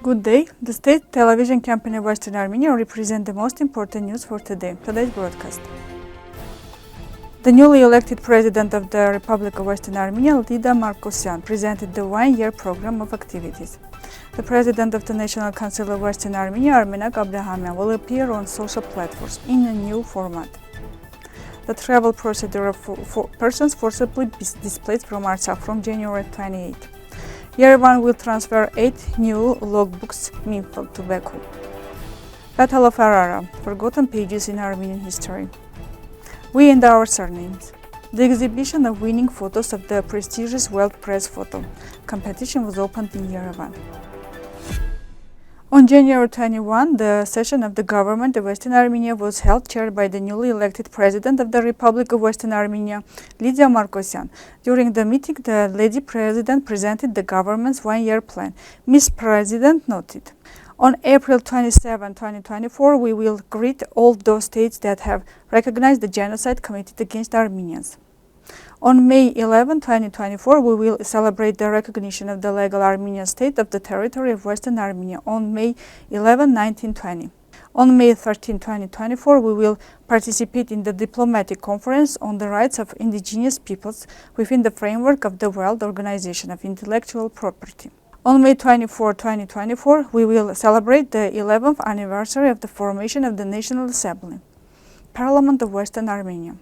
Good day. The state television company Western Armenia represents the most important news for today's broadcast. The newly elected president of the Republic of Western Armenia, Lydia Margosian, presented the one-year program of activities. The president of the National Council of Western Armenia, Armenak Abrahamyan, will appear on social platforms in a new format. The travel procedure of persons forcibly displaced from Artsakh from January 28. Yerevan will transfer 8 new logbooks minefields to Baku. Battle of Arara, forgotten pages in Armenian history. We and our surnames. The exhibition of winning photos of the prestigious World Press Photo competition was opened in Yerevan. On January 21, the session of the government of Western Armenia was held, chaired by the newly elected president of the Republic of Western Armenia, Lydia Margosian. During the meeting, the Lady President presented the government's one-year plan. Ms. President noted, "On April 27, 2024, we will greet all those states that have recognized the genocide committed against Armenians. On May 11, 2024, we will celebrate the recognition of the legal Armenian state of the territory of Western Armenia on May 11, 1920. On May 13, 2024, we will participate in the diplomatic conference on the rights of indigenous peoples within the framework of the World Organization of Intellectual Property. On May 24, 2024, we will celebrate the 11th anniversary of the formation of the National Assembly, Parliament of Western Armenia.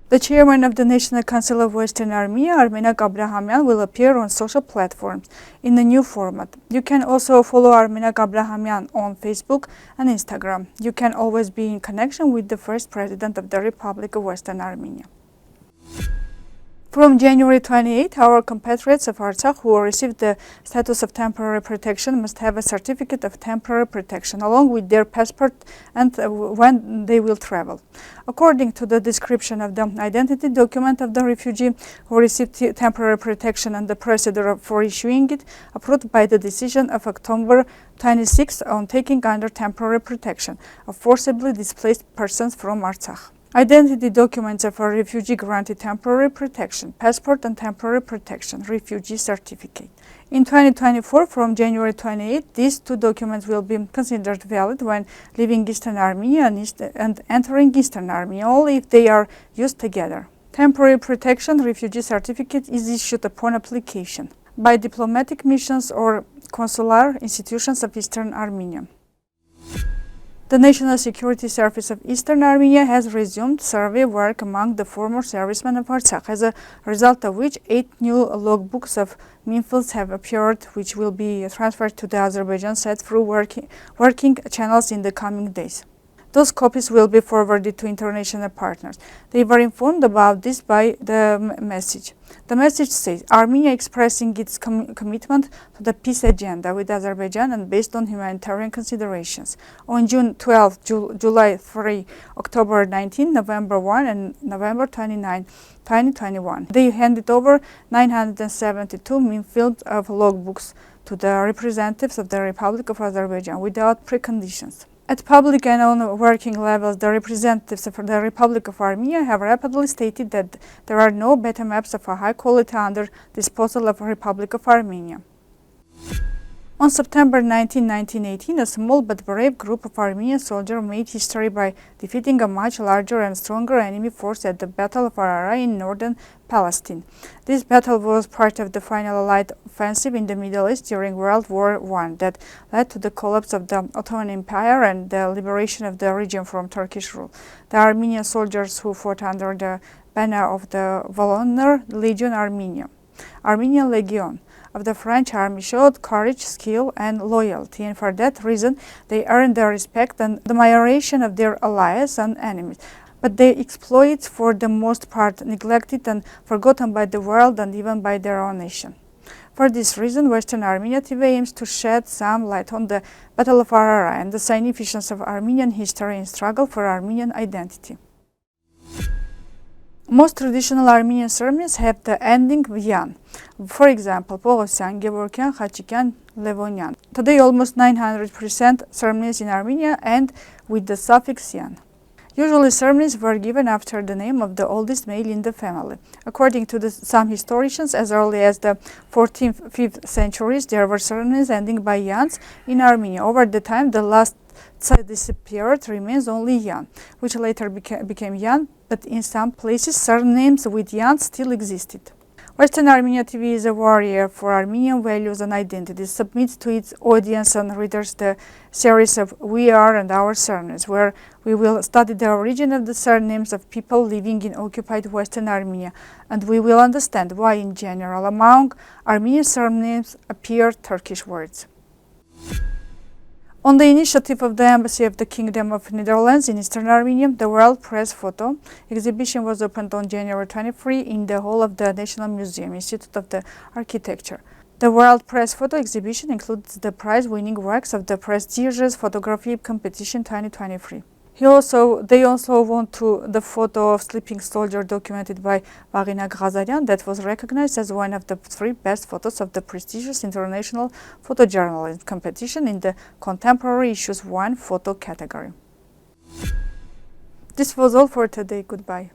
The chairman of the National Council of Western Armenia, Armenak Abrahamyan, will appear on social platforms in a new format. You can also follow Armenak Abrahamyan on Facebook and Instagram. You can always be in connection with the first president of the Republic of Western Armenia. From January 28, our compatriots of Artsakh who received the status of temporary protection must have a certificate of temporary protection along with their passport and when they will travel. According to the description of the identity document of the refugee who received temporary protection and the procedure for issuing it, approved by the decision of October 26 on taking under temporary protection of forcibly displaced persons from Artsakh. Identity documents of a refugee granted temporary protection, passport and temporary protection, refugee certificate. In 2024, from January 28, these two documents will be considered valid when leaving Eastern Armenia and entering Eastern Armenia, only if they are used together. Temporary protection refugee certificate is issued upon application by diplomatic missions or consular institutions of Eastern Armenia. The National Security Service of Eastern Armenia has resumed survey work among the former servicemen of Artsakh, as a result of which 8 new logbooks of minefields have appeared, which will be transferred to the Azerbaijan side through working channels in the coming days. Those copies will be forwarded to international partners. They were informed about this by the message. The message says, Armenia expressing its commitment to the peace agenda with Azerbaijan and based on humanitarian considerations. On June 12, July 3, October 19, November 1, and November 29, 2021, they handed over 972 minefields of logbooks to the representatives of the Republic of Azerbaijan without preconditions. At public and on working levels, the representatives of the Republic of Armenia have rapidly stated that there are no better maps of a high quality under disposal of the Republic of Armenia. On September 19, 1918, a small but brave group of Armenian soldiers made history by defeating a much larger and stronger enemy force at the Battle of Arara in northern Palestine. This battle was part of the final Allied offensive in the Middle East during World War I that led to the collapse of the Ottoman Empire and the liberation of the region from Turkish rule. The Armenian soldiers who fought under the banner of the Volunteer Legion Armenian Legion of the French army showed courage, skill, and loyalty, and for that reason they earned the respect and admiration of their allies and enemies. But their exploits, for the most part, neglected and forgotten by the world and even by their own nation. For this reason, Western Armenia TV aims to shed some light on the Battle of Arara and the significance of Armenian history and struggle for Armenian identity. Most traditional Armenian surnames have the ending -yan. For example, Pogosyan, Gevorkyan, Khachikyan, Levonyan. Today, almost 900% surnames in Armenia end with the suffix -yan. Usually surnames were given after the name of the oldest male in the family. According to some historians, as early as the 14th, 5th centuries, there were surnames ending by Yans in Armenia. Over the time, the last Tsa disappeared, remains only Yan, which later became Yan, but in some places surnames with Yan still existed. Western Armenia TV is a warrior for Armenian values and identities, submits to its audience and readers the series of We Are and Our Surnames, where we will study the origin of the surnames of people living in occupied Western Armenia, and we will understand why in general among Armenian surnames appear Turkish words. On the initiative of the Embassy of the Kingdom of Netherlands in Eastern Armenia, the World Press Photo exhibition was opened on January 23 in the hall of the National Museum, Institute of the Architecture. The World Press Photo exhibition includes the prize-winning works of the prestigious photography competition 2023. They also won the photo of sleeping soldier documented by Armenak Abrahamyan that was recognized as one of the 3 best photos of the prestigious international photojournalism competition in the Contemporary Issues 1 photo category. This was all for today. Goodbye.